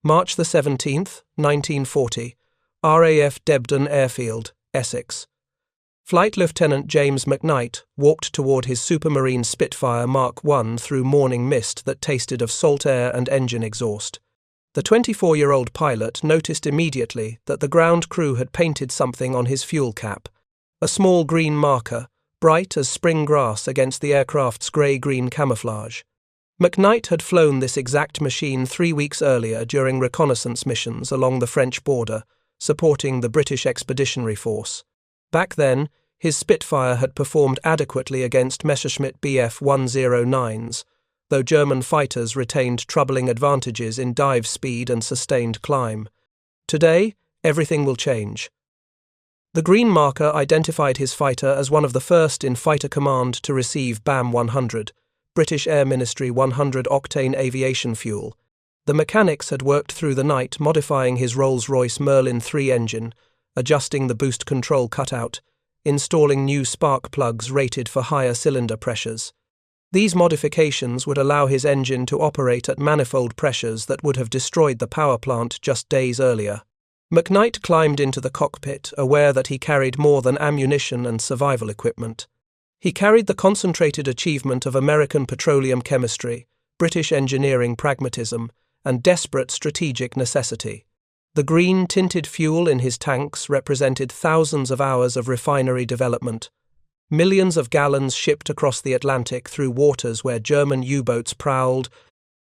March the 17th, 1940, RAF Debden Airfield, Essex. Flight Lieutenant James McKnight walked toward his Supermarine Spitfire Mark I through morning mist that tasted of salt air and engine exhaust. The 24-year-old pilot noticed immediately that the ground crew had painted something on his fuel cap, a small green marker, bright as spring grass against the aircraft's grey-green camouflage. McKnight had flown this exact machine 3 weeks earlier during reconnaissance missions along the French border, supporting the British Expeditionary Force. Back then, his Spitfire had performed adequately against Messerschmitt Bf 109s, though German fighters retained troubling advantages in dive speed and sustained climb. Today, everything will change. The green marker identified his fighter as one of the first in Fighter Command to receive BAM 100, British Air Ministry 100-octane aviation fuel. The mechanics had worked through the night modifying his Rolls-Royce Merlin 3 engine, adjusting the boost control cutout, installing new spark plugs rated for higher cylinder pressures. These modifications would allow his engine to operate at manifold pressures that would have destroyed the power plant just days earlier. McKnight climbed into the cockpit, aware that he carried more than ammunition and survival equipment. He carried the concentrated achievement of American petroleum chemistry, British engineering pragmatism, and desperate strategic necessity. The green-tinted fuel in his tanks represented thousands of hours of refinery development, millions of gallons shipped across the Atlantic through waters where German U-boats prowled,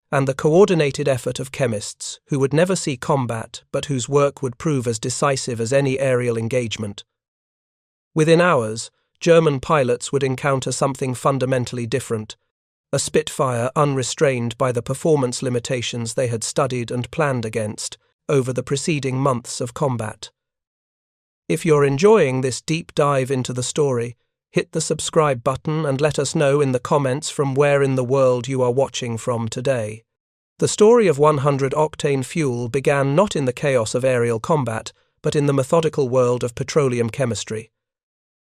and the coordinated effort of chemists who would never see combat but whose work would prove as decisive as any aerial engagement. Within hours, German pilots would encounter something fundamentally different, a Spitfire unrestrained by the performance limitations they had studied and planned against over the preceding months of combat. If you're enjoying this deep dive into the story, hit the subscribe button and let us know in the comments from where in the world you are watching from today. The story of 100-octane fuel began not in the chaos of aerial combat, but in the methodical world of petroleum chemistry.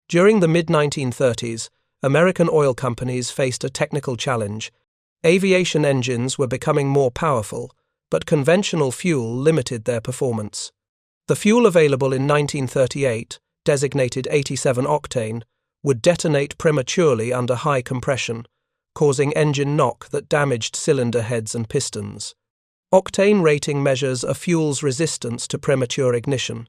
During the mid-1930s, American oil companies faced a technical challenge. Aviation engines were becoming more powerful, but conventional fuel limited their performance. The fuel available in 1938, designated 87-octane, would detonate prematurely under high compression, causing engine knock that damaged cylinder heads and pistons. Octane rating measures a fuel's resistance to premature ignition.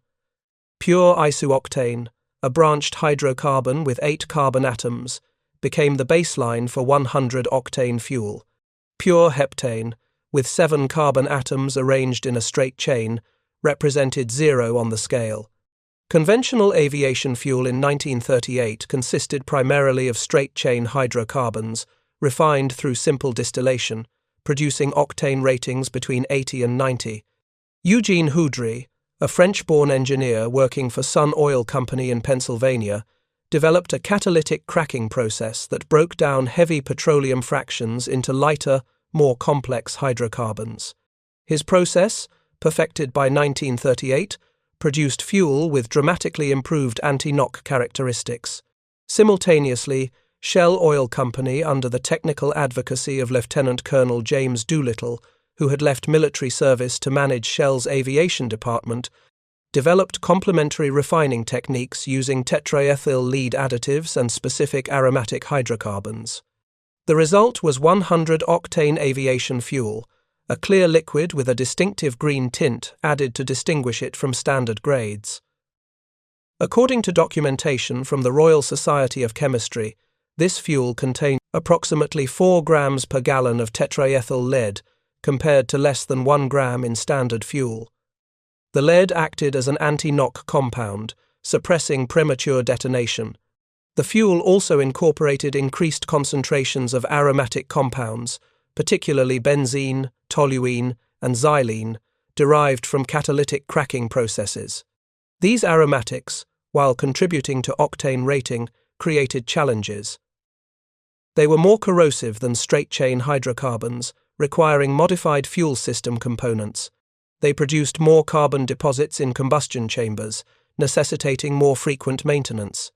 Pure isooctane, a branched hydrocarbon with 8 carbon atoms, became the baseline for 100-octane fuel. Pure heptane, with 7 carbon atoms arranged in a straight chain, represented 0 on the scale. Conventional aviation fuel in 1938 consisted primarily of straight-chain hydrocarbons, refined through simple distillation, producing octane ratings between 80 and 90. Eugene Houdry, a French-born engineer working for Sun Oil Company in Pennsylvania, developed a catalytic cracking process that broke down heavy petroleum fractions into lighter, more complex hydrocarbons. His process, perfected by 1938, produced fuel with dramatically improved anti-knock characteristics. Simultaneously, Shell Oil Company, under the technical advocacy of Lieutenant Colonel James Doolittle, who had left military service to manage Shell's aviation department, developed complementary refining techniques using tetraethyl lead additives and specific aromatic hydrocarbons. The result was 100-octane aviation fuel, a clear liquid with a distinctive green tint added to distinguish it from standard grades. According to documentation from the Royal Society of Chemistry, this fuel contained approximately 4 grams per gallon of tetraethyl lead, compared to less than 1 gram in standard fuel. The lead acted as an anti-knock compound, suppressing premature detonation. The fuel also incorporated increased concentrations of aromatic compounds, particularly benzene, toluene, and xylene, derived from catalytic cracking processes. These aromatics, while contributing to octane rating, created challenges. They were more corrosive than straight-chain hydrocarbons, requiring modified fuel system components. They produced more carbon deposits in combustion chambers, necessitating more frequent maintenance.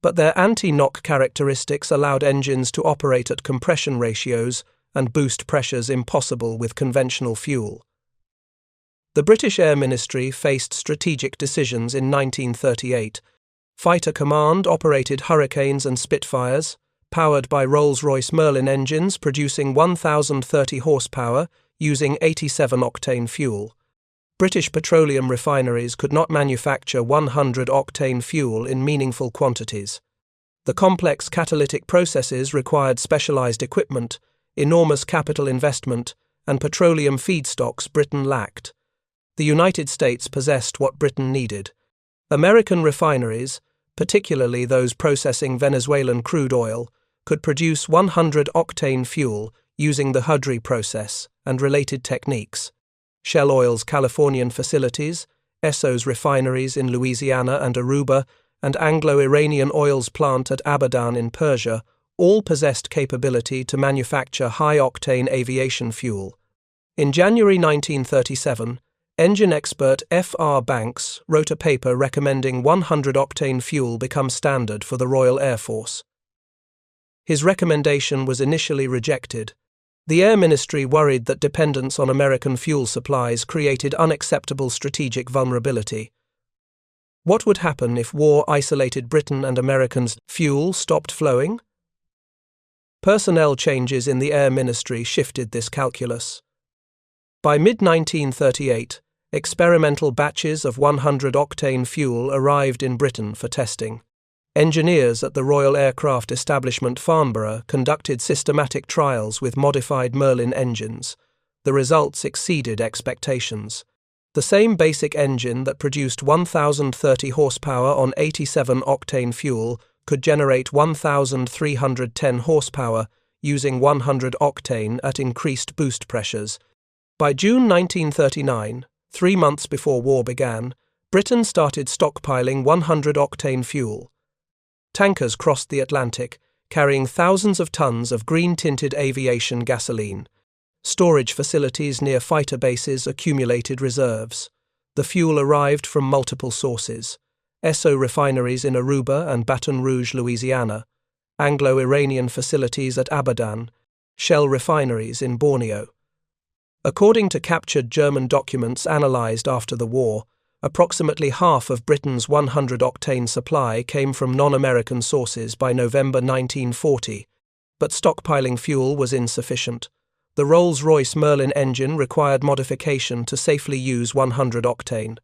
But their anti-knock characteristics allowed engines to operate at compression ratios and boost pressures impossible with conventional fuel. The British Air Ministry faced strategic decisions in 1938. Fighter Command operated Hurricanes and Spitfires, powered by Rolls-Royce Merlin engines producing 1,030 horsepower using 87-octane fuel. British petroleum refineries could not manufacture 100-octane fuel in meaningful quantities. The complex catalytic processes required specialized equipment, enormous capital investment, and petroleum feedstocks Britain lacked. The United States possessed what Britain needed. American refineries, particularly those processing Venezuelan crude oil, could produce 100-octane fuel using the Hudry process and related techniques. Shell Oil's Californian facilities, Esso's refineries in Louisiana and Aruba, and Anglo-Iranian Oil's plant at Abadan in Persia all possessed capability to manufacture high-octane aviation fuel. In January 1937, engine expert F.R. Banks wrote a paper recommending 100-octane fuel become standard for the Royal Air Force. His recommendation was initially rejected. The Air Ministry worried that dependence on American fuel supplies created unacceptable strategic vulnerability. What would happen if war isolated Britain and Americans' fuel stopped flowing? Personnel changes in the Air Ministry shifted this calculus. By mid-1938, experimental batches of 100-octane fuel arrived in Britain for testing. Engineers at the Royal Aircraft Establishment Farnborough conducted systematic trials with modified Merlin engines. The results exceeded expectations. The same basic engine that produced 1,030 horsepower on 87-octane fuel could generate 1,310 horsepower using 100 octane at increased boost pressures. By June 1939, 3 months before war began, Britain started stockpiling 100-octane fuel. Tankers crossed the Atlantic, carrying thousands of tons of green-tinted aviation gasoline. Storage facilities near fighter bases accumulated reserves. The fuel arrived from multiple sources: Esso refineries in Aruba and Baton Rouge, Louisiana, Anglo-Iranian facilities at Abadan, Shell refineries in Borneo. According to captured German documents analyzed after the war, approximately half of Britain's 100-octane supply came from non-American sources by November 1940, but stockpiling fuel was insufficient. The Rolls-Royce Merlin engine required modification to safely use 100-octane.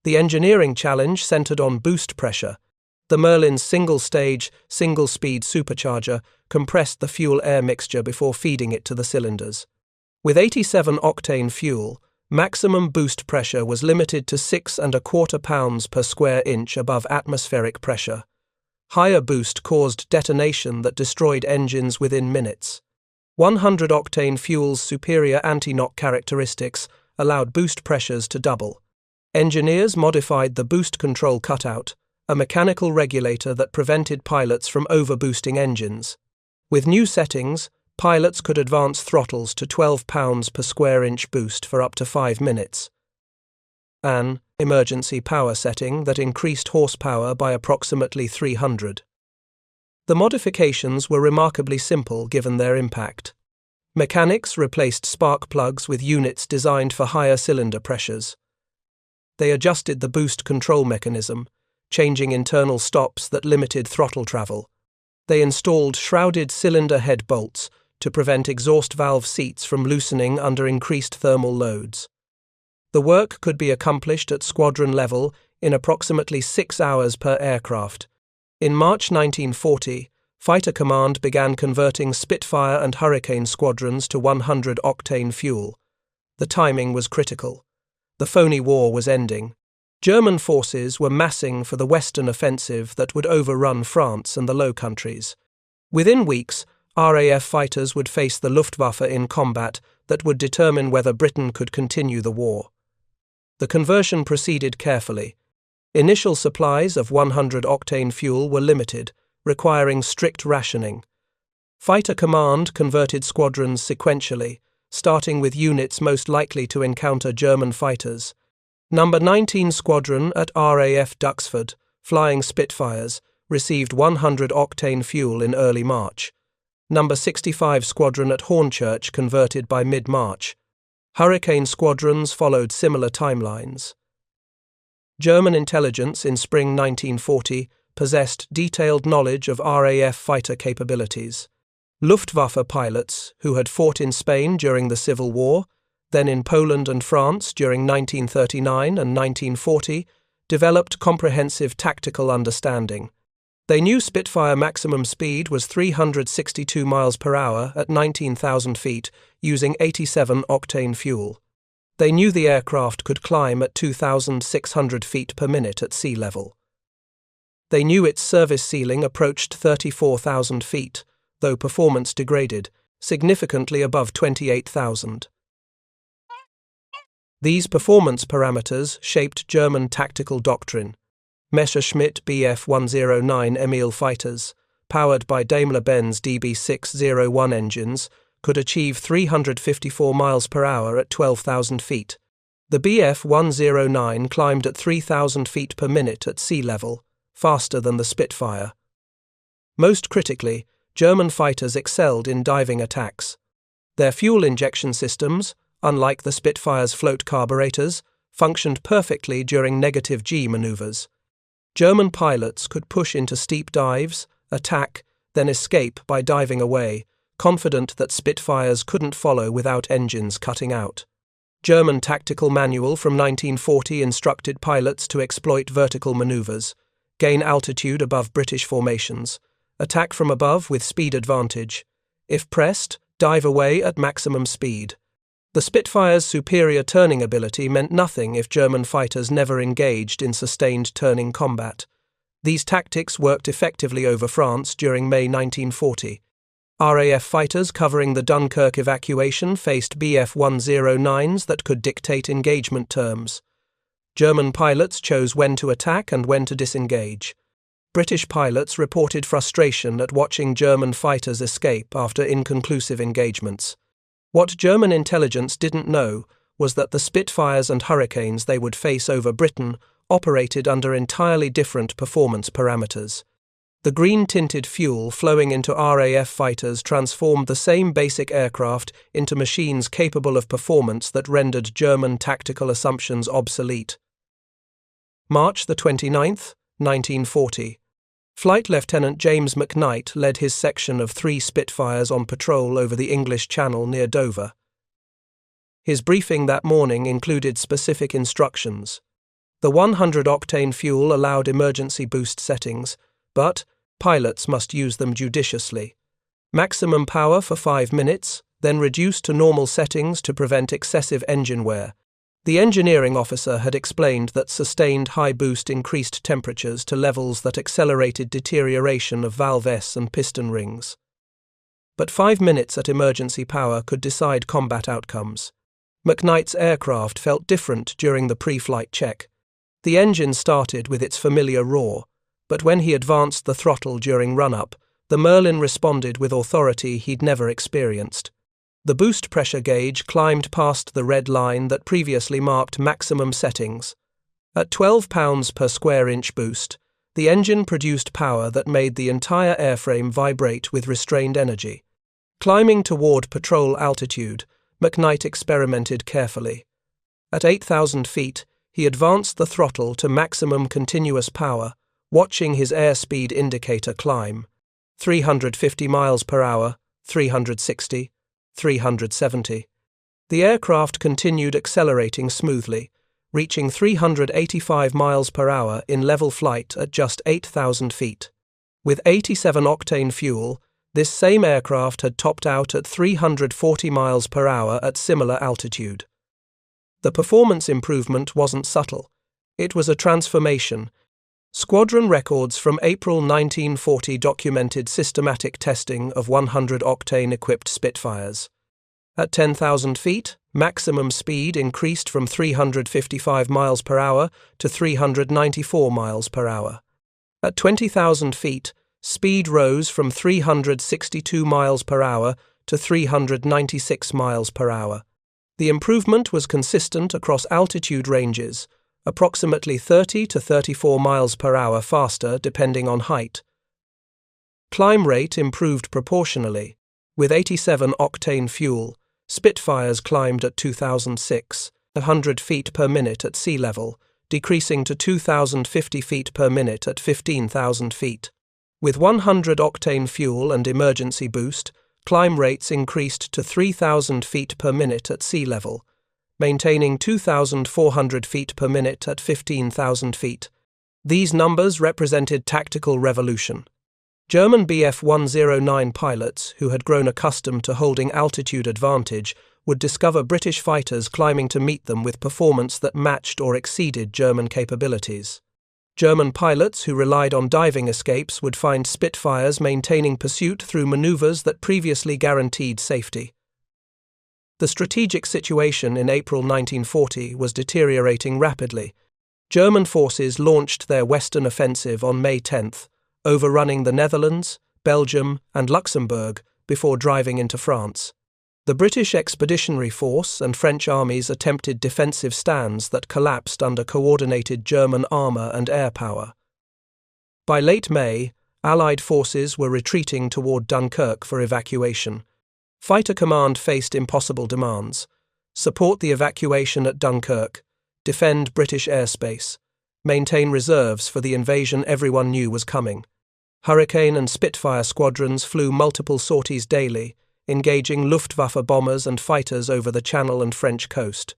The engineering challenge centered on boost pressure. The Merlin's single-stage, single-speed supercharger compressed the fuel-air mixture before feeding it to the cylinders. With 87-octane fuel, maximum boost pressure was limited to 6¼ pounds per square inch above atmospheric pressure. Higher boost caused detonation that destroyed engines within minutes. 100-octane fuel's superior anti-knock characteristics allowed boost pressures to double. Engineers modified the boost control cutout, a mechanical regulator that prevented pilots from overboosting engines. With new settings, pilots could advance throttles to 12 pounds per square inch boost for up to 5 minutes. An emergency power setting that increased horsepower by approximately 300. The modifications were remarkably simple given their impact. Mechanics replaced spark plugs with units designed for higher cylinder pressures. They adjusted the boost control mechanism, changing internal stops that limited throttle travel. They installed shrouded cylinder head bolts to prevent exhaust valve seats from loosening under increased thermal loads. The work could be accomplished at squadron level in approximately 6 hours per aircraft. In March 1940, Fighter Command began converting Spitfire and Hurricane squadrons to 100-octane fuel. The timing was critical. The phony war was ending. German forces were massing for the Western offensive that would overrun France and the Low Countries. Within weeks, RAF fighters would face the Luftwaffe in combat that would determine whether Britain could continue the war. The conversion proceeded carefully. Initial supplies of 100-octane fuel were limited, requiring strict rationing. Fighter Command converted squadrons sequentially, starting with units most likely to encounter German fighters. Number 19 Squadron at RAF Duxford, flying Spitfires, received 100-octane fuel in early March. Number 65 Squadron at Hornchurch converted by mid-March. Hurricane squadrons followed similar timelines. German intelligence in spring 1940 possessed detailed knowledge of RAF fighter capabilities. Luftwaffe pilots, who had fought in Spain during the Civil War, then in Poland and France during 1939 and 1940, developed comprehensive tactical understanding. They knew Spitfire maximum speed was 362 miles per hour at 19,000 feet using 87-octane fuel. They knew the aircraft could climb at 2,600 feet per minute at sea level. They knew its service ceiling approached 34,000 feet, though performance degraded, significantly above 28,000. These performance parameters shaped German tactical doctrine. Messerschmitt Bf 109 Emil fighters, powered by Daimler-Benz DB601 engines, could achieve 354 miles per hour at 12,000 feet. The Bf 109 climbed at 3,000 feet per minute at sea level, faster than the Spitfire. Most critically, German fighters excelled in diving attacks. Their fuel injection systems, unlike the Spitfire's float carburetors, functioned perfectly during negative G maneuvers. German pilots could push into steep dives, attack, then escape by diving away, confident that Spitfires couldn't follow without engines cutting out. German tactical manual from 1940 instructed pilots to exploit vertical maneuvers, gain altitude above British formations, attack from above with speed advantage. If pressed, dive away at maximum speed. The Spitfire's superior turning ability meant nothing if German fighters never engaged in sustained turning combat. These tactics worked effectively over France during May 1940. RAF fighters covering the Dunkirk evacuation faced Bf 109s that could dictate engagement terms. German pilots chose when to attack and when to disengage. British pilots reported frustration at watching German fighters escape after inconclusive engagements. What German intelligence didn't know was that the Spitfires and Hurricanes they would face over Britain operated under entirely different performance parameters. The green-tinted fuel flowing into RAF fighters transformed the same basic aircraft into machines capable of performance that rendered German tactical assumptions obsolete. March 29, 1940. Flight Lieutenant James McKnight led his section of 3 Spitfires on patrol over the English Channel near Dover. His briefing that morning included specific instructions. The 100-octane fuel allowed emergency boost settings, but pilots must use them judiciously. Maximum power for 5 minutes, then reduced to normal settings to prevent excessive engine wear. The engineering officer had explained that sustained high boost increased temperatures to levels that accelerated deterioration of valve S and piston rings. But 5 minutes at emergency power could decide combat outcomes. McKnight's aircraft felt different during the pre-flight check. The engine started with its familiar roar, but when he advanced the throttle during run-up, the Merlin responded with authority he'd never experienced. The boost pressure gauge climbed past the red line that previously marked maximum settings. At 12 pounds per square inch boost, the engine produced power that made the entire airframe vibrate with restrained energy. Climbing toward patrol altitude, McKnight experimented carefully. At 8,000 feet, he advanced the throttle to maximum continuous power, watching his airspeed indicator climb. 350 miles per hour, 360, 370. The aircraft continued accelerating smoothly, reaching 385 miles per hour in level flight at just 8,000 feet. With 87-octane fuel, this same aircraft had topped out at 340 miles per hour at similar altitude. The performance improvement wasn't subtle. It was a transformation. Squadron records from April 1940 documented systematic testing of 100-octane equipped Spitfires. At 10,000 feet, maximum speed increased from 355 miles per hour to 394 miles per hour. At 20,000 feet, speed rose from 362 miles per hour to 396 miles per hour. The improvement was consistent across altitude ranges, approximately 30 to 34 miles per hour faster depending on height. Climb rate improved proportionally. With 87-octane fuel, Spitfires climbed at 2,600 feet per minute at sea level, decreasing to 2,050 feet per minute at 15,000 feet. With 100-octane fuel and emergency boost, climb rates increased to 3,000 feet per minute at sea level, maintaining 2,400 feet per minute at 15,000 feet. These numbers represented tactical revolution. German Bf 109 pilots, who had grown accustomed to holding altitude advantage, would discover British fighters climbing to meet them with performance that matched or exceeded German capabilities. German pilots who relied on diving escapes would find Spitfires maintaining pursuit through maneuvers that previously guaranteed safety. The strategic situation in April 1940 was deteriorating rapidly. German forces launched their Western offensive on May 10th, overrunning the Netherlands, Belgium, and Luxembourg before driving into France. The British Expeditionary Force and French armies attempted defensive stands that collapsed under coordinated German armour and air power. By late May, Allied forces were retreating toward Dunkirk for evacuation. Fighter Command faced impossible demands: support the evacuation at Dunkirk, defend British airspace, maintain reserves for the invasion everyone knew was coming. Hurricane and Spitfire squadrons flew multiple sorties daily, engaging Luftwaffe bombers and fighters over the Channel and French coast.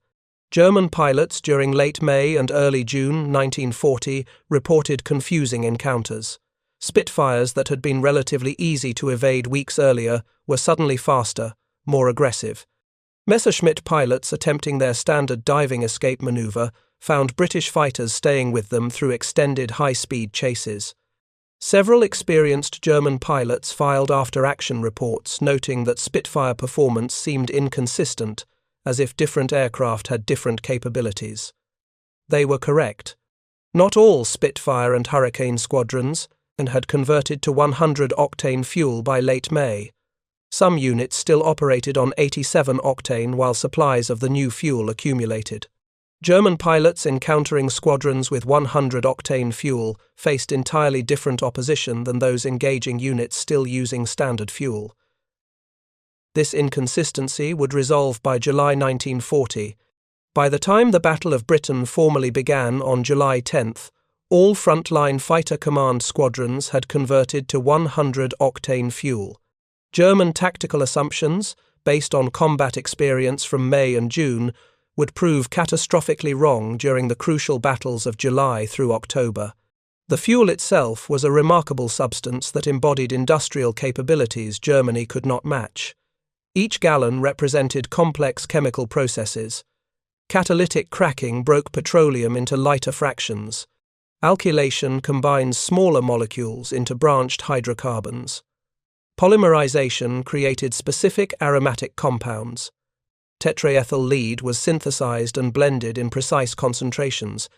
German pilots during late May and early June 1940 reported confusing encounters. Spitfires that had been relatively easy to evade weeks earlier were suddenly faster, more aggressive. Messerschmitt pilots attempting their standard diving escape maneuver found British fighters staying with them through extended high-speed chases. Several experienced German pilots filed after-action reports noting that Spitfire performance seemed inconsistent, as if different aircraft had different capabilities. They were correct. Not all Spitfire and Hurricane squadrons had converted to 100-octane fuel by late May. Some units still operated on 87-octane while supplies of the new fuel accumulated. German pilots encountering squadrons with 100-octane fuel faced entirely different opposition than those engaging units still using standard fuel. This inconsistency would resolve by July 1940. By the time the Battle of Britain formally began on July 10th, all frontline Fighter Command squadrons had converted to 100-octane fuel. German tactical assumptions, based on combat experience from May and June, would prove catastrophically wrong during the crucial battles of July through October. The fuel itself was a remarkable substance that embodied industrial capabilities Germany could not match. Each gallon represented complex chemical processes. Catalytic cracking broke petroleum into lighter fractions. Alkylation combines smaller molecules into branched hydrocarbons. Polymerization created specific aromatic compounds. Tetraethyl lead was synthesized and blended in precise concentrations.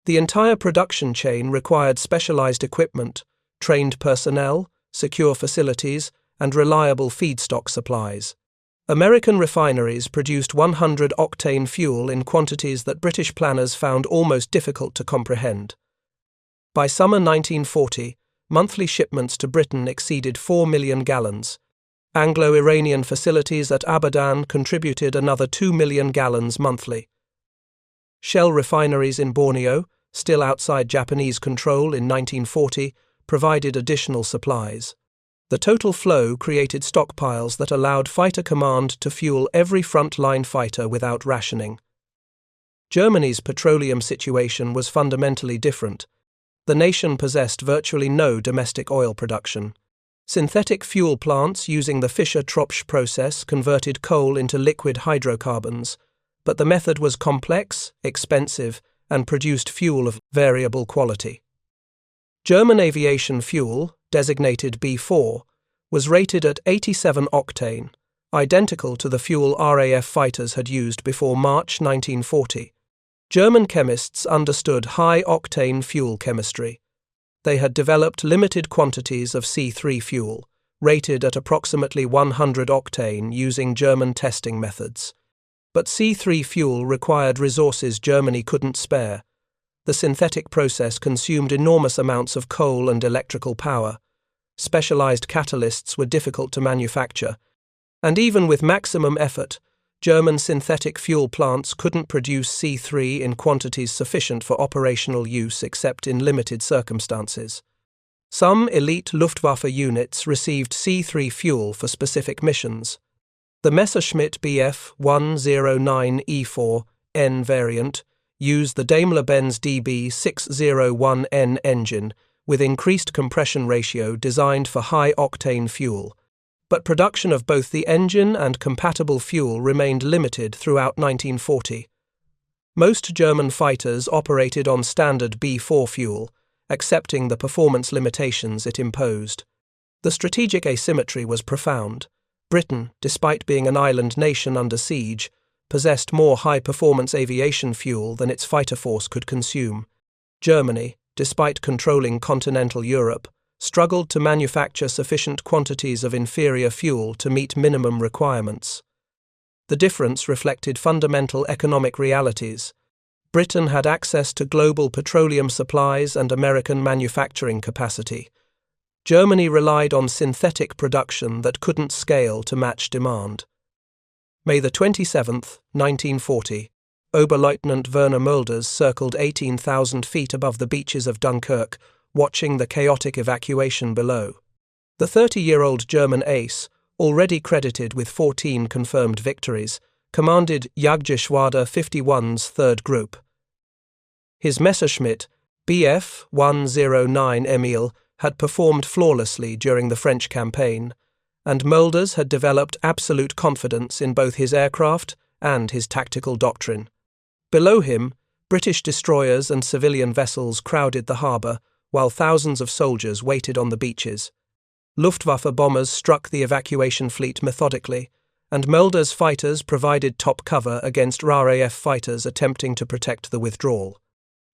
The entire production chain required specialized equipment, trained personnel, secure facilities, and reliable feedstock supplies. American refineries produced 100-octane fuel in quantities that British planners found almost difficult to comprehend. By summer 1940, monthly shipments to Britain exceeded 4 million gallons. Anglo-Iranian facilities at Abadan contributed another 2 million gallons monthly. Shell refineries in Borneo, still outside Japanese control in 1940, provided additional supplies. The total flow created stockpiles that allowed Fighter Command to fuel every front-line fighter without rationing. Germany's petroleum situation was fundamentally different. The nation possessed virtually no domestic oil production. Synthetic fuel plants using the Fischer-Tropsch process converted coal into liquid hydrocarbons, but the method was complex, expensive, and produced fuel of variable quality. German aviation fuel, designated B4, was rated at 87 octane, identical to the fuel RAF fighters had used before March 1940. German chemists understood high-octane fuel chemistry. They had developed limited quantities of C3 fuel, rated at approximately 100 octane using German testing methods. But C3 fuel required resources Germany couldn't spare. The synthetic process consumed enormous amounts of coal and electrical power. Specialized catalysts were difficult to manufacture, and even with maximum effort, German synthetic fuel plants couldn't produce C3 in quantities sufficient for operational use except in limited circumstances. Some elite Luftwaffe units received C3 fuel for specific missions. The Messerschmitt Bf 109E4N variant used the Daimler-Benz DB601N engine with increased compression ratio designed for high-octane fuel, but production of both the engine and compatible fuel remained limited throughout 1940. Most German fighters operated on standard B4 fuel, accepting the performance limitations it imposed. The strategic asymmetry was profound. Britain, despite being an island nation under siege, possessed more high-performance aviation fuel than its fighter force could consume. Germany, despite controlling continental Europe, struggled to manufacture sufficient quantities of inferior fuel to meet minimum requirements. The difference reflected fundamental economic realities. Britain had access to global petroleum supplies and American manufacturing capacity. Germany relied on synthetic production that couldn't scale to match demand. May 27, 1940, Oberleutnant Werner Mölders circled 18,000 feet above the beaches of Dunkirk, watching the chaotic evacuation below. The 30-year-old German ace, already credited with 14 confirmed victories, commanded Jagdgeschwader 51's 3rd Group. His Messerschmitt Bf 109 Emil had performed flawlessly during the French campaign, and Mölders had developed absolute confidence in both his aircraft and his tactical doctrine. Below him, British destroyers and civilian vessels crowded the harbour, while thousands of soldiers waited on the beaches. Luftwaffe bombers struck the evacuation fleet methodically, and Mölders' fighters provided top cover against RAF fighters attempting to protect the withdrawal.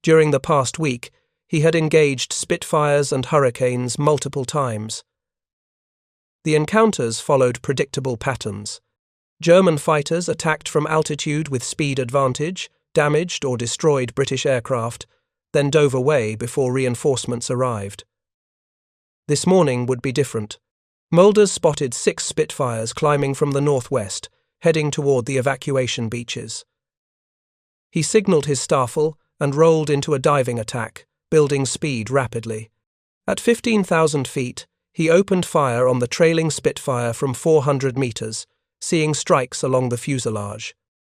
During the past week, he had engaged Spitfires and Hurricanes multiple times. The encounters followed predictable patterns. German fighters attacked from altitude with speed advantage, damaged or destroyed British aircraft, then dove away before reinforcements arrived. This morning would be different. Mölders spotted 6 Spitfires climbing from the northwest, heading toward the evacuation beaches. He signaled his Staffel and rolled into a diving attack, building speed rapidly. At 15,000 feet, he opened fire on the trailing Spitfire from 400 meters, seeing strikes along the fuselage.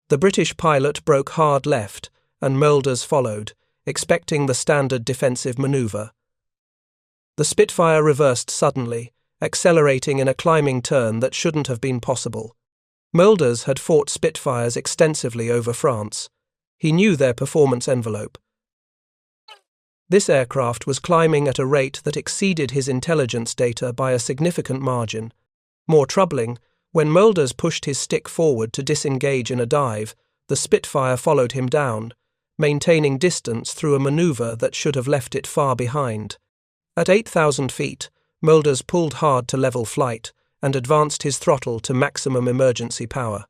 The British pilot broke hard left, and Mölders followed, expecting the standard defensive maneuver. The Spitfire reversed suddenly, accelerating in a climbing turn that shouldn't have been possible. Mölders had fought Spitfires extensively over France. He knew their performance envelope. This aircraft was climbing at a rate that exceeded his intelligence data by a significant margin. More troubling, when Mölders pushed his stick forward to disengage in a dive, the Spitfire followed him down, maintaining distance through a maneuver that should have left it far behind. At 8,000 feet, Mölders pulled hard to level flight and advanced his throttle to maximum emergency power.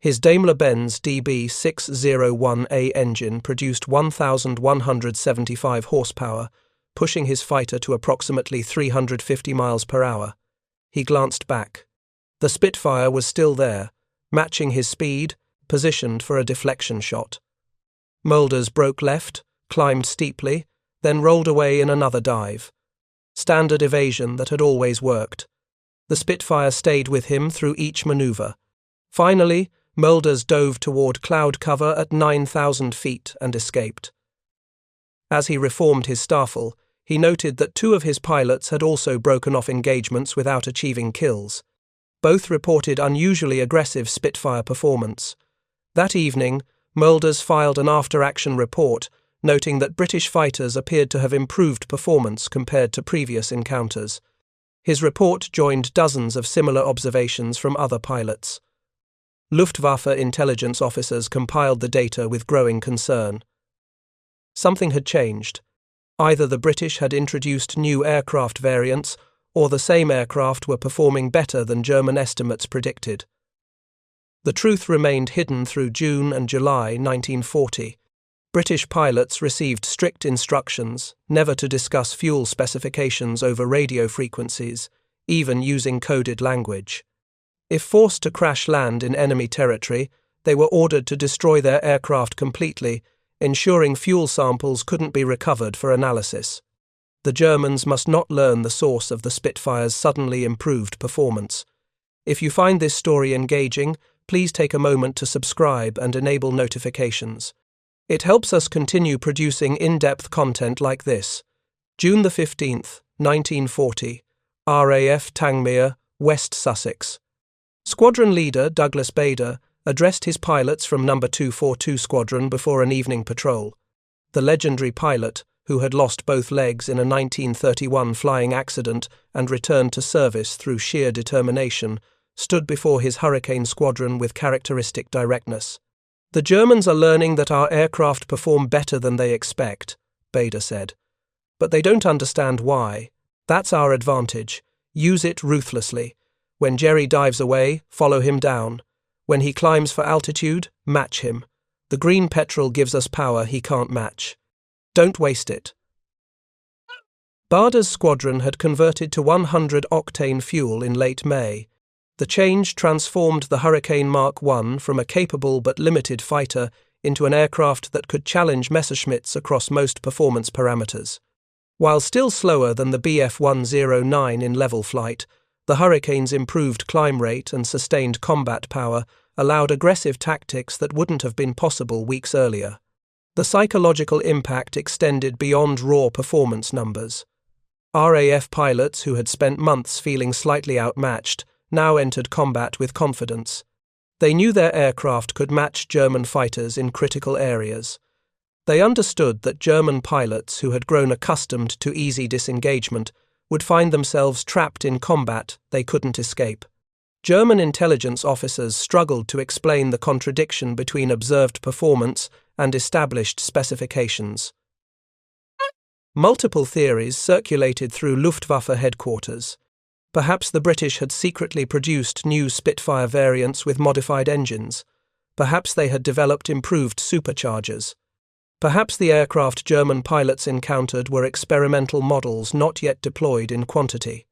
His Daimler-Benz DB601A engine produced 1,175 horsepower, pushing his fighter to approximately 350 miles per hour. He glanced back. The Spitfire was still there, matching his speed, positioned for a deflection shot. Mölders broke left, climbed steeply, then rolled away in another dive. Standard evasion that had always worked. The Spitfire stayed with him through each maneuver. Finally, Mölders dove toward cloud cover at 9,000 feet and escaped. As he reformed his Staffel, he noted that 2 of his pilots had also broken off engagements without achieving kills. Both reported unusually aggressive Spitfire performance. That evening, Mölders filed an after-action report, noting that British fighters appeared to have improved performance compared to previous encounters. His report joined dozens of similar observations from other pilots. Luftwaffe intelligence officers compiled the data with growing concern. Something had changed. Either the British had introduced new aircraft variants, or the same aircraft were performing better than German estimates predicted. The truth remained hidden through June and July 1940. British pilots received strict instructions never to discuss fuel specifications over radio frequencies, even using coded language. If forced to crash land in enemy territory, they were ordered to destroy their aircraft completely, ensuring fuel samples couldn't be recovered for analysis. The Germans must not learn the source of the Spitfire's suddenly improved performance. If you find this story engaging, please take a moment to subscribe and enable notifications. It helps us continue producing in-depth content like this. June the 15th, 1940, RAF Tangmere, West Sussex. Squadron leader Douglas Bader addressed his pilots from No. 242 Squadron before an evening patrol. The legendary pilot, who had lost both legs in a 1931 flying accident and returned to service through sheer determination, stood before his Hurricane squadron with characteristic directness. "The Germans are learning that our aircraft perform better than they expect," Bader said. "But they don't understand why. That's our advantage. Use it ruthlessly. When Jerry dives away, follow him down. When he climbs for altitude, match him. The green petrol gives us power he can't match. Don't waste it." Bader's squadron had converted to 100-octane fuel in late May. The change transformed the Hurricane Mark I from a capable but limited fighter into an aircraft that could challenge Messerschmitts across most performance parameters. While still slower than the Bf 109 in level flight, the Hurricane's improved climb rate and sustained combat power allowed aggressive tactics that wouldn't have been possible weeks earlier. The psychological impact extended beyond raw performance numbers. RAF pilots who had spent months feeling slightly outmatched now entered combat with confidence. They knew their aircraft could match German fighters in critical areas. They understood that German pilots who had grown accustomed to easy disengagement would find themselves trapped in combat they couldn't escape. German intelligence officers struggled to explain the contradiction between observed performance and established specifications. Multiple theories circulated through Luftwaffe headquarters. Perhaps the British had secretly produced new Spitfire variants with modified engines. Perhaps they had developed improved superchargers. Perhaps the aircraft German pilots encountered were experimental models not yet deployed in quantity.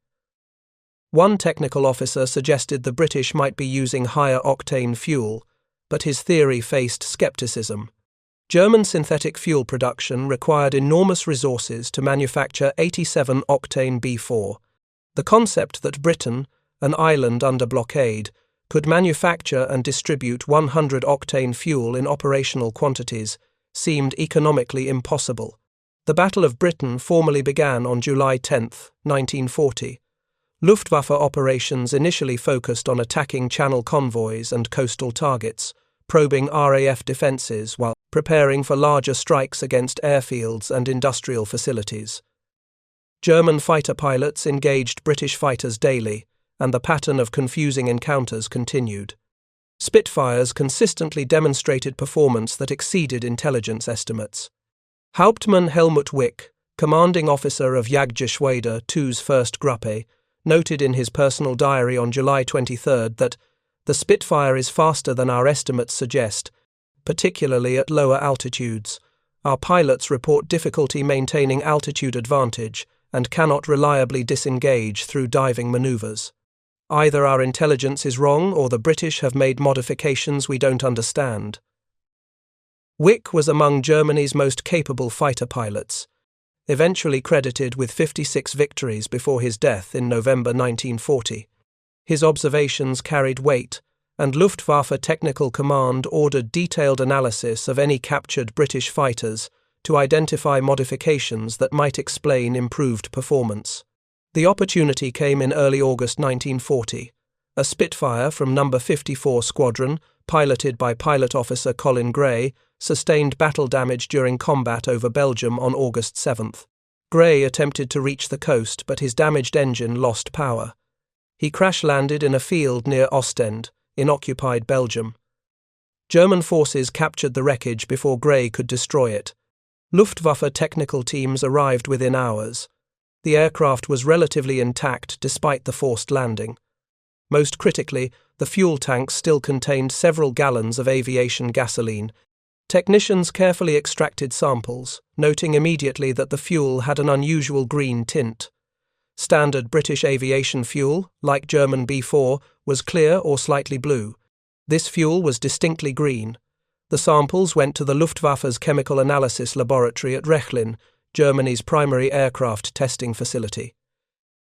One technical officer suggested the British might be using higher-octane fuel, but his theory faced skepticism. German synthetic fuel production required enormous resources to manufacture 87-octane B4. The concept that Britain, an island under blockade, could manufacture and distribute 100-octane fuel in operational quantities seemed economically impossible. The Battle of Britain formally began on July 10, 1940. Luftwaffe operations initially focused on attacking Channel convoys and coastal targets, probing RAF defences while preparing for larger strikes against airfields and industrial facilities. German fighter pilots engaged British fighters daily, and the pattern of confusing encounters continued. Spitfires consistently demonstrated performance that exceeded intelligence estimates. Hauptmann Helmut Wick, commanding officer of Jagdgeschwader II's 1st Gruppe, noted in his personal diary on July 23 that the Spitfire is faster than our estimates suggest, particularly at lower altitudes. Our pilots report difficulty maintaining altitude advantage and cannot reliably disengage through diving maneuvers. Either our intelligence is wrong or the British have made modifications we don't understand. Wick was among Germany's most capable fighter pilots, eventually credited with 56 victories before his death in November 1940. His observations carried weight, and Luftwaffe Technical Command ordered detailed analysis of any captured British fighters to identify modifications that might explain improved performance. The opportunity came in early August 1940. A Spitfire from No. 54 Squadron, piloted by pilot officer Colin Gray, sustained battle damage during combat over Belgium on August 7. Gray attempted to reach the coast, but his damaged engine lost power. He crash-landed in a field near Ostend, in occupied Belgium. German forces captured the wreckage before Gray could destroy it. Luftwaffe technical teams arrived within hours. The aircraft was relatively intact despite the forced landing. Most critically, the fuel tanks still contained several gallons of aviation gasoline. Technicians carefully extracted samples, noting immediately that the fuel had an unusual green tint. Standard British aviation fuel, like German B4, was clear or slightly blue. This fuel was distinctly green. The samples went to the Luftwaffe's chemical analysis laboratory at Rechlin, Germany's primary aircraft testing facility.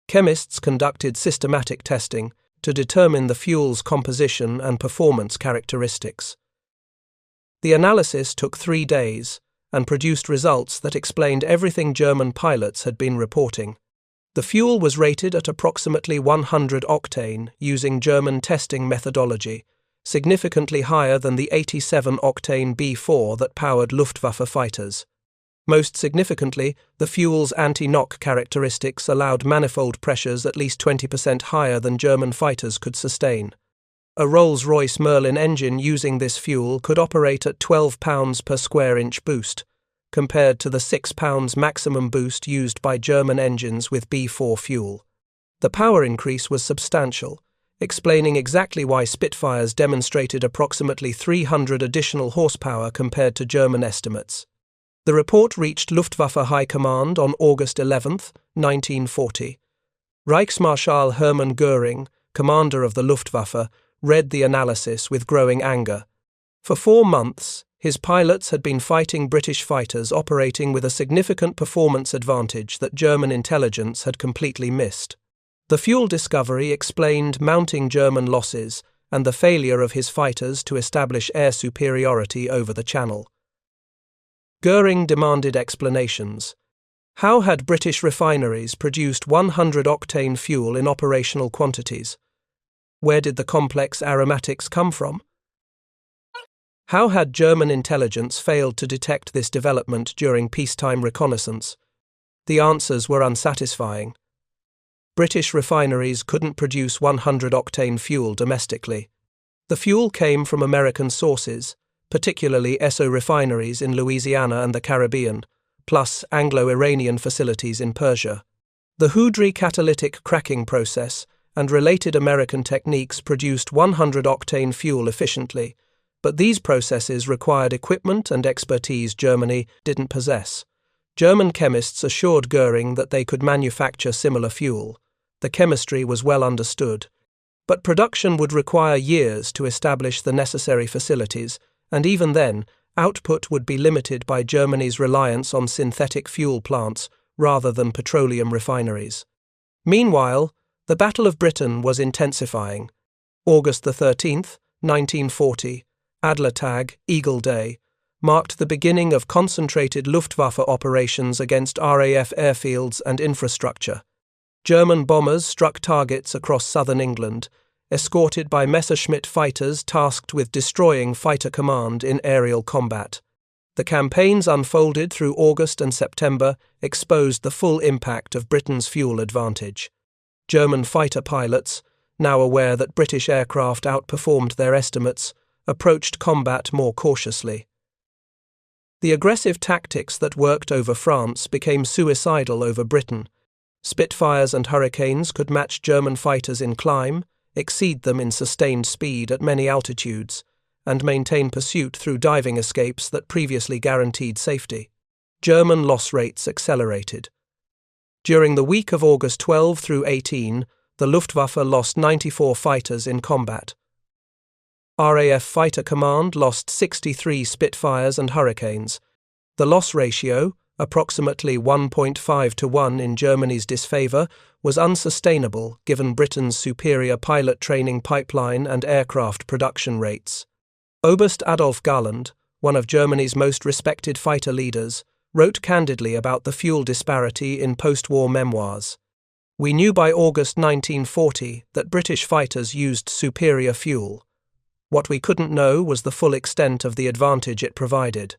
Chemists conducted systematic testing to determine the fuel's composition and performance characteristics. The analysis took 3 days and produced results that explained everything German pilots had been reporting. The fuel was rated at approximately 100 octane using German testing methodology, significantly higher than the 87-octane B4 that powered Luftwaffe fighters. Most significantly, the fuel's anti-knock characteristics allowed manifold pressures at least 20% higher than German fighters could sustain. A Rolls-Royce Merlin engine using this fuel could operate at 12 pounds per square inch boost, compared to the 6 pounds maximum boost used by German engines with B4 fuel. The power increase was substantial, explaining exactly why Spitfires demonstrated approximately 300 additional horsepower compared to German estimates. The report reached Luftwaffe High Command on August 11, 1940. Reichsmarschall Hermann Göring, commander of the Luftwaffe, read the analysis with growing anger. For 4 months, his pilots had been fighting British fighters operating with a significant performance advantage that German intelligence had completely missed. The fuel discovery explained mounting German losses and the failure of his fighters to establish air superiority over the Channel. Göring demanded explanations. How had British refineries produced 100-octane fuel in operational quantities? Where did the complex aromatics come from? How had German intelligence failed to detect this development during peacetime reconnaissance? The answers were unsatisfying. British refineries couldn't produce 100-octane fuel domestically. The fuel came from American sources, particularly Esso refineries in Louisiana and the Caribbean, plus Anglo-Iranian facilities in Persia. The Houdry catalytic cracking process and related American techniques produced 100-octane fuel efficiently, but these processes required equipment and expertise Germany didn't possess. German chemists assured Göring that they could manufacture similar fuel. The chemistry was well understood, but production would require years to establish the necessary facilities, and even then, output would be limited by Germany's reliance on synthetic fuel plants rather than petroleum refineries. Meanwhile, the Battle of Britain was intensifying. August 13, 1940, Adlertag, Eagle Day, marked the beginning of concentrated Luftwaffe operations against RAF airfields and infrastructure. German bombers struck targets across southern England, escorted by Messerschmitt fighters tasked with destroying fighter command in aerial combat. The campaigns unfolded through August and September exposed the full impact of Britain's fuel advantage. German fighter pilots, now aware that British aircraft outperformed their estimates, approached combat more cautiously. The aggressive tactics that worked over France became suicidal over Britain. Spitfires and Hurricanes could match German fighters in climb, exceed them in sustained speed at many altitudes, and maintain pursuit through diving escapes that previously guaranteed safety. German loss rates accelerated. During the week of August 12 through 18, the Luftwaffe lost 94 fighters in combat. RAF Fighter Command lost 63 Spitfires and Hurricanes. The loss ratio, approximately 1.5 to 1 in Germany's disfavour, was unsustainable given Britain's superior pilot training pipeline and aircraft production rates. Oberst Adolf Galland, one of Germany's most respected fighter leaders, wrote candidly about the fuel disparity in post-war memoirs. "We knew by August 1940 that British fighters used superior fuel. What we couldn't know was the full extent of the advantage it provided.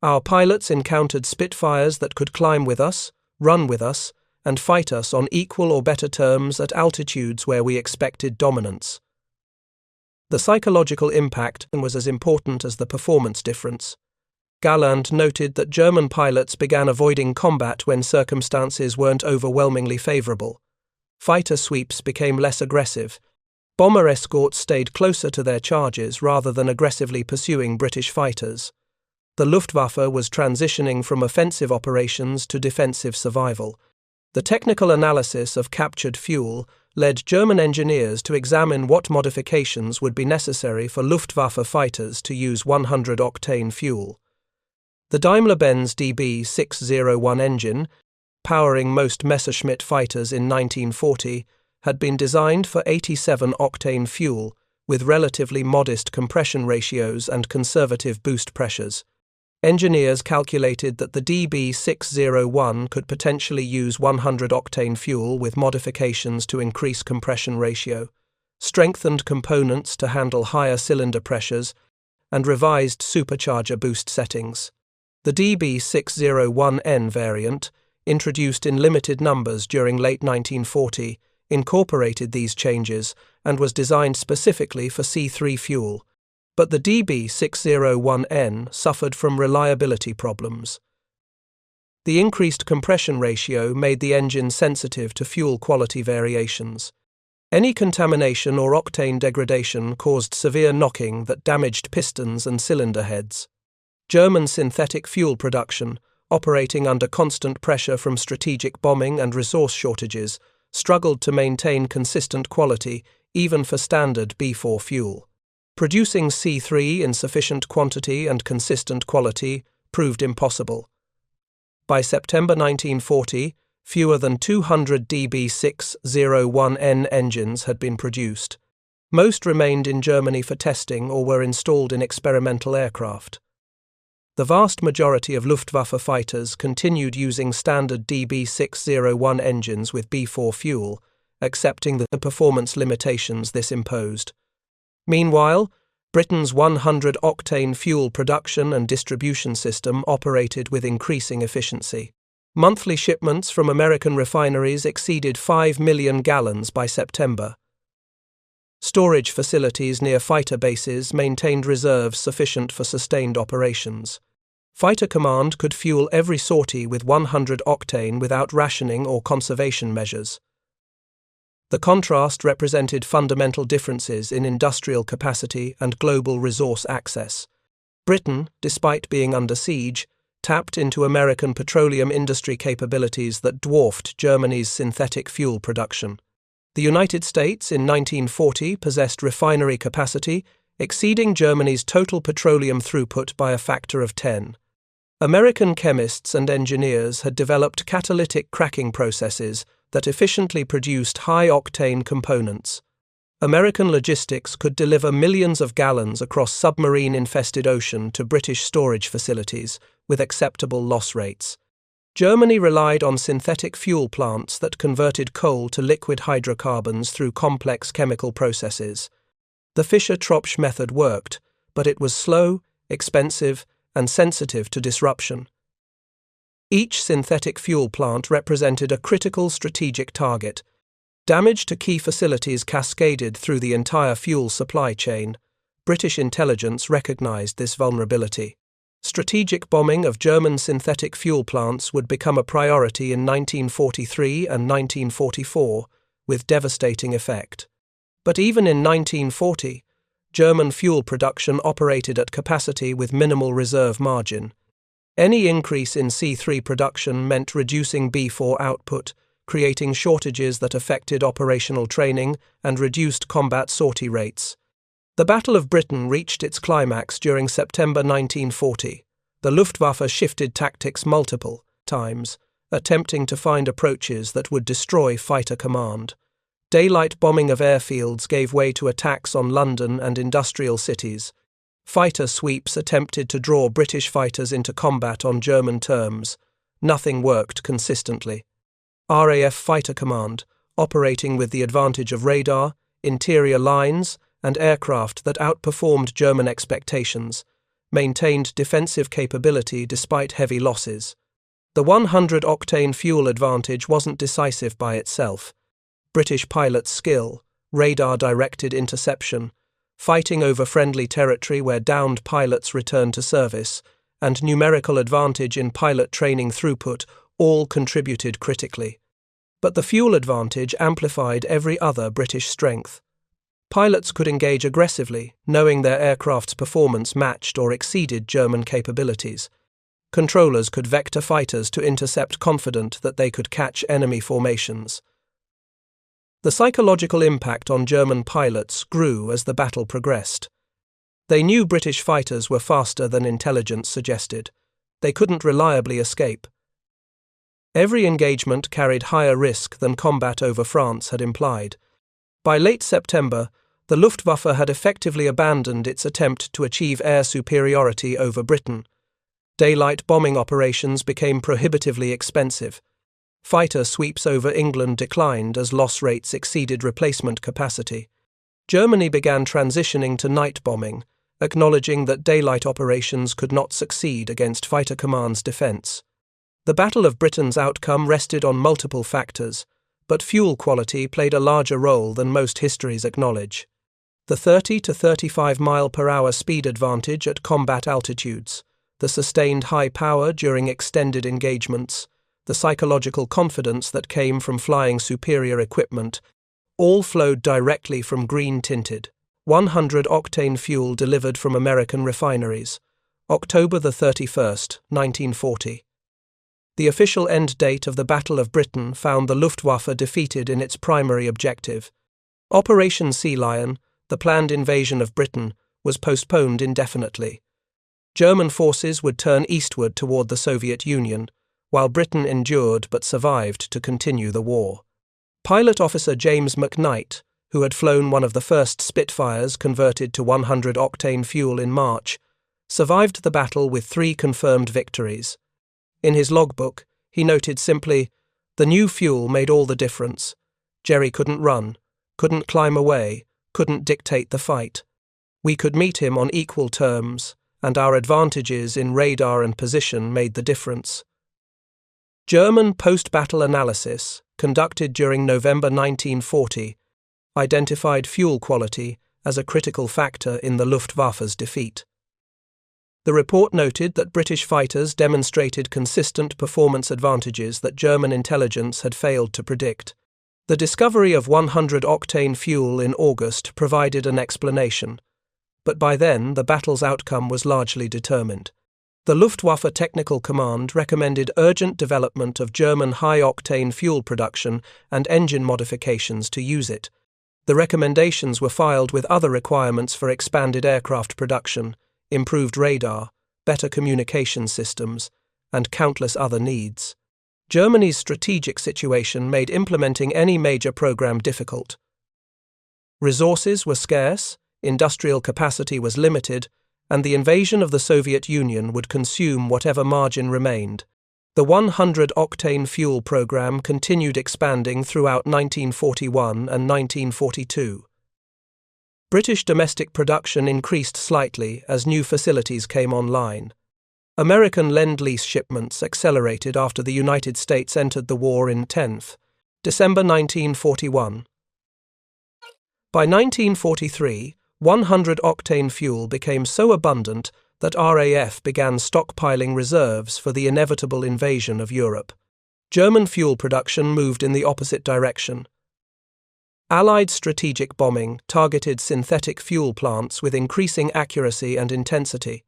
Our pilots encountered Spitfires that could climb with us, run with us, and fight us on equal or better terms at altitudes where we expected dominance." The psychological impact was as important as the performance difference. Galland noted that German pilots began avoiding combat when circumstances weren't overwhelmingly favourable. Fighter sweeps became less aggressive. Bomber escorts stayed closer to their charges rather than aggressively pursuing British fighters. The Luftwaffe was transitioning from offensive operations to defensive survival. The technical analysis of captured fuel led German engineers to examine what modifications would be necessary for Luftwaffe fighters to use 100-octane fuel. The Daimler-Benz DB601 engine, powering most Messerschmitt fighters in 1940, had been designed for 87-octane fuel, with relatively modest compression ratios and conservative boost pressures. Engineers calculated that the DB601 could potentially use 100-octane fuel with modifications to increase compression ratio, strengthened components to handle higher cylinder pressures, and revised supercharger boost settings. The DB601N variant, introduced in limited numbers during late 1940, incorporated these changes and was designed specifically for C3 fuel. But the DB601N suffered from reliability problems. The increased compression ratio made the engine sensitive to fuel quality variations. Any contamination or octane degradation caused severe knocking that damaged pistons and cylinder heads. German synthetic fuel production, operating under constant pressure from strategic bombing and resource shortages, struggled to maintain consistent quality even for standard B4 fuel. Producing C3 in sufficient quantity and consistent quality proved impossible. By September 1940, fewer than 200 DB601N engines had been produced. Most remained in Germany for testing or were installed in experimental aircraft. The vast majority of Luftwaffe fighters continued using standard DB601 engines with B4 fuel, accepting the performance limitations this imposed. Meanwhile, Britain's 100-octane fuel production and distribution system operated with increasing efficiency. Monthly shipments from American refineries exceeded 5 million gallons by September. Storage facilities near fighter bases maintained reserves sufficient for sustained operations. Fighter Command could fuel every sortie with 100 octane without rationing or conservation measures. The contrast represented fundamental differences in industrial capacity and global resource access. Britain, despite being under siege, tapped into American petroleum industry capabilities that dwarfed Germany's synthetic fuel production. The United States in 1940 possessed refinery capacity exceeding Germany's total petroleum throughput by a factor of 10. American chemists and engineers had developed catalytic cracking processes that efficiently produced high-octane components. American logistics could deliver millions of gallons across submarine-infested ocean to British storage facilities with acceptable loss rates. Germany relied on synthetic fuel plants that converted coal to liquid hydrocarbons through complex chemical processes. The Fischer-Tropsch method worked, but it was slow, expensive, and sensitive to disruption. Each synthetic fuel plant represented a critical strategic target. Damage to key facilities cascaded through the entire fuel supply chain. British intelligence recognized this vulnerability. Strategic bombing of German synthetic fuel plants would become a priority in 1943 and 1944, with devastating effect. But even in 1940, German fuel production operated at capacity with minimal reserve margin. Any increase in C3 production meant reducing B4 output, creating shortages that affected operational training and reduced combat sortie rates. The Battle of Britain reached its climax during September 1940. The Luftwaffe shifted tactics multiple times, attempting to find approaches that would destroy fighter command. Daylight bombing of airfields gave way to attacks on London and industrial cities. Fighter sweeps attempted to draw British fighters into combat on German terms. Nothing worked consistently. RAF Fighter Command, operating with the advantage of radar, interior lines, and aircraft that outperformed German expectations, maintained defensive capability despite heavy losses. The 100-octane fuel advantage wasn't decisive by itself. British pilots' skill, radar-directed interception, fighting over friendly territory where downed pilots returned to service, and numerical advantage in pilot training throughput all contributed critically. But the fuel advantage amplified every other British strength. Pilots could engage aggressively, knowing their aircraft's performance matched or exceeded German capabilities. Controllers could vector fighters to intercept confident that they could catch enemy formations. The psychological impact on German pilots grew as the battle progressed. They knew British fighters were faster than intelligence suggested. They couldn't reliably escape. Every engagement carried higher risk than combat over France had implied. By late September, the Luftwaffe had effectively abandoned its attempt to achieve air superiority over Britain. Daylight bombing operations became prohibitively expensive. Fighter sweeps over England declined as loss rates exceeded replacement capacity. Germany began transitioning to night bombing, acknowledging that daylight operations could not succeed against Fighter Command's defence. The Battle of Britain's outcome rested on multiple factors, but fuel quality played a larger role than most histories acknowledge. The 30 to 35 mile/hour speed advantage at combat altitudes, the sustained high power during extended engagements, the psychological confidence that came from flying superior equipment, all flowed directly from green-tinted, 100-octane fuel delivered from American refineries, October 31, 1940. The official end date of the Battle of Britain found the Luftwaffe defeated in its primary objective. Operation Sea Lion, the planned invasion of Britain, was postponed indefinitely. German forces would turn eastward toward the Soviet Union, while Britain endured but survived to continue the war. Pilot officer James McKnight, who had flown one of the first Spitfires converted to 100-octane fuel in March, survived the battle with 3 confirmed victories. In his logbook, he noted simply, "The new fuel made all the difference. Jerry couldn't run, couldn't climb away, couldn't dictate the fight. We could meet him on equal terms, and our advantages in radar and position made the difference." German post-battle analysis, conducted during November 1940, identified fuel quality as a critical factor in the Luftwaffe's defeat. The report noted that British fighters demonstrated consistent performance advantages that German intelligence had failed to predict. The discovery of 100-octane fuel in August provided an explanation, but by then the battle's outcome was largely determined. The Luftwaffe Technical Command recommended urgent development of German high-octane fuel production and engine modifications to use it. The recommendations were filed with other requirements for expanded aircraft production, improved radar, better communication systems, and countless other needs. Germany's strategic situation made implementing any major program difficult. Resources were scarce, industrial capacity was limited, and the invasion of the Soviet Union would consume whatever margin remained. The 100-octane fuel program continued expanding throughout 1941 and 1942. British domestic production increased slightly as new facilities came online. American Lend-Lease shipments accelerated after the United States entered the war in December 1941. By 1943, 100-octane fuel became so abundant that RAF began stockpiling reserves for the inevitable invasion of Europe. German fuel production moved in the opposite direction. Allied strategic bombing targeted synthetic fuel plants with increasing accuracy and intensity.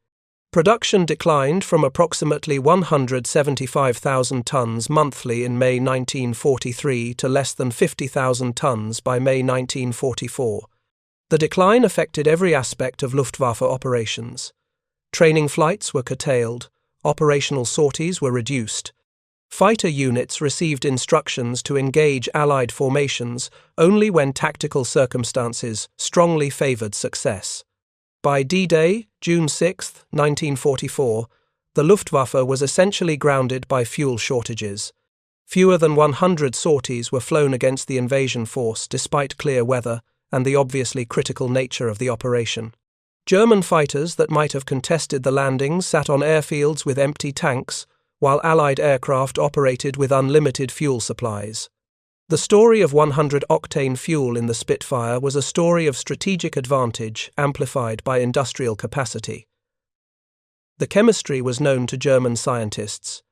Production declined from approximately 175,000 tons monthly in May 1943 to less than 50,000 tons by May 1944. The decline affected every aspect of Luftwaffe operations. Training flights were curtailed, operational sorties were reduced. Fighter units received instructions to engage Allied formations only when tactical circumstances strongly favoured success. By D-Day, June 6, 1944, the Luftwaffe was essentially grounded by fuel shortages. Fewer than 100 sorties were flown against the invasion force despite clear weather and the obviously critical nature of the operation. German fighters that might have contested the landings sat on airfields with empty tanks, while Allied aircraft operated with unlimited fuel supplies. The story of 100-octane fuel in the Spitfire was a story of strategic advantage amplified by industrial capacity. The chemistry was known to German scientists.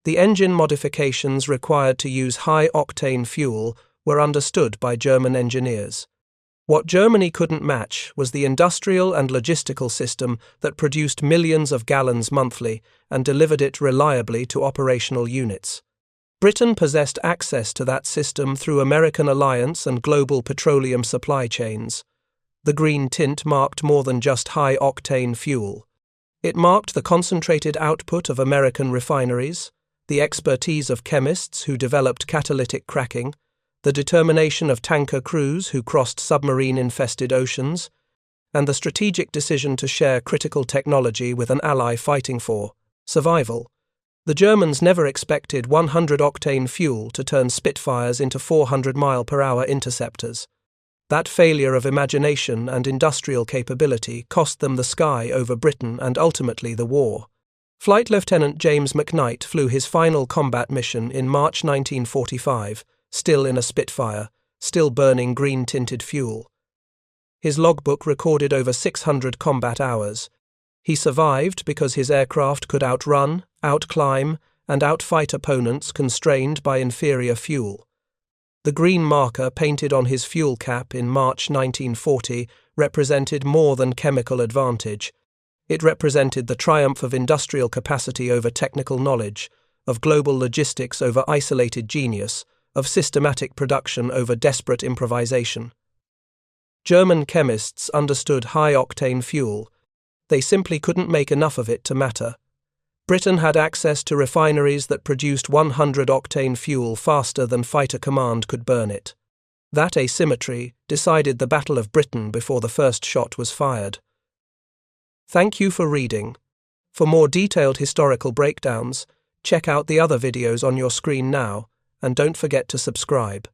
The engine modifications required to use high-octane fuel were understood by German engineers. What Germany couldn't match was the industrial and logistical system that produced millions of gallons monthly and delivered it reliably to operational units. Britain possessed access to that system through American alliance and global petroleum supply chains. The green tint marked more than just high-octane fuel. It marked the concentrated output of American refineries, the expertise of chemists who developed catalytic cracking, the determination of tanker crews who crossed submarine-infested oceans, and the strategic decision to share critical technology with an ally fighting for survival. The Germans never expected 100-octane fuel to turn Spitfires into 400-mile-per-hour Interceptors. That failure of imagination and industrial capability cost them the sky over Britain and ultimately the war. Flight Lieutenant James McKnight flew his final combat mission in March 1945, still in a Spitfire, still burning green-tinted fuel. His logbook recorded over 600 combat hours. He survived because his aircraft could outrun, outclimb, and outfight opponents constrained by inferior fuel. The green marker painted on his fuel cap in March 1940 represented more than chemical advantage. It represented the triumph of industrial capacity over technical knowledge, of global logistics over isolated genius, of systematic production over desperate improvisation. German chemists understood high-octane fuel. They simply couldn't make enough of it to matter. Britain had access to refineries that produced 100-octane fuel faster than Fighter Command could burn it. That asymmetry decided the Battle of Britain before the first shot was fired. Thank you for reading. For more detailed historical breakdowns, check out the other videos on your screen now, and don't forget to subscribe.